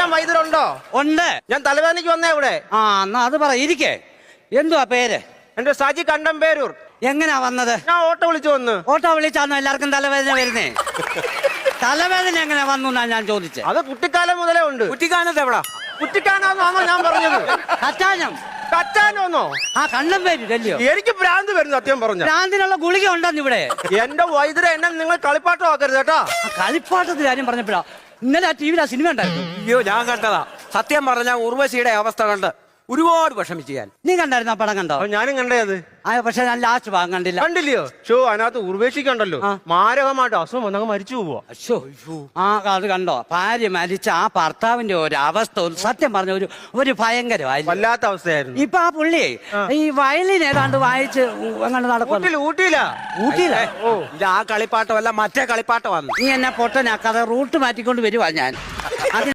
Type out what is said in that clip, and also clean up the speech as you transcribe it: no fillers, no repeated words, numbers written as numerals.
ചികിത്സിക്കാൻ വൈദ്യരുണ്ടോ? ഉണ്ട്. ഞാൻ തലവേദനയ്ക്ക് വന്നേ ഇവിടെ. ആ എന്നാ അത് പറ, ഇരിക്കേ. എന്തുവാ പേര്? എന്റെ സജി കണ്ടംപേരൂർ. എങ്ങനാ വന്നത്? ഞാൻ ഓട്ടോ വിളിച്ചു വന്ന്. ഓട്ടോ വിളിച്ചാന്നോ എല്ലാവർക്കും തലവേദന വരുന്നേ? തലവേദന എങ്ങനെ വന്നു എന്നാ ഞാൻ ചോദിച്ചത്. അത് കുട്ടിക്കാലം മുതലേ ഉണ്ട്. കുട്ടിക്കാനത്ത് എവിടാ? കുട്ടിക്കാനാന്നോ ഞാൻ പറഞ്ഞത്? കറ്റാനം. കച്ചാനോന്നോ? ആ കണ്ടംപേരൂരല്ലയോ? എനിക്ക് ഭ്രാന്ത് വരുന്നു സത്യം പറഞ്ഞ. ഭ്രാന്തിനുള്ള ഗുളിക ഉണ്ടെന്ന് ഇവിടെ. എന്റെ വൈദ്യരെ എന്നെ നിങ്ങൾ കളിപ്പാട്ടം ആക്കരുത് കേട്ടാ. കളിപ്പാട്ടത്തിൽ കാര്യം പറഞ്ഞപ്പോഴാ ഇന്നലെ ആ ടി വിയിൽ ആ സിനിമ ഉണ്ടായിരുന്നു. അയ്യോ ഞാൻ കണ്ടതാ. സത്യം പറഞ്ഞ ഉർവശിയുടെ അവസ്ഥ കണ്ട് ഒരുപാട് വിഷമിച്ചു ഞാൻ. നീ കണ്ടായിരുന്നു ആ പടം? കണ്ടോ? ഞാനും കണ്ടേ അത്. പക്ഷെ ഞാൻ ലാസ്റ്റ് ഭാഗം കണ്ടില്ല. കണ്ടില്ലയോ? ഷോ അതിനകത്ത് ഉർവേശിക്കണ്ടല്ലോ, മാരകമായിട്ട് അസുഖം വന്നങ്ങ് മരിച്ചു പോവാ. ആ അത് കണ്ടോ? ഭാര്യ മരിച്ച ആ ഭർത്താവിന്റെ ഒരു അവസ്ഥ സത്യം പറഞ്ഞ ഒരു ഭയങ്കരമായി, വല്ലാത്ത അവസ്ഥയായിരുന്നു. ഇപ്പൊ ആ പുള്ളിയെ ഈ വയലിൻ ഏതാണ്ട് വായിച്ച് അങ്ങനെ നടക്കും. ഊട്ടിയില്ല. ഓ ഇത് ആ കളിപ്പാട്ടമല്ല, മറ്റേ കളിപ്പാട്ടം വന്നു. നീ എന്നെ പൊട്ടനാക്കാതെ റൂട്ട് മാറ്റിക്കൊണ്ട് വരുവാ ഞാൻ.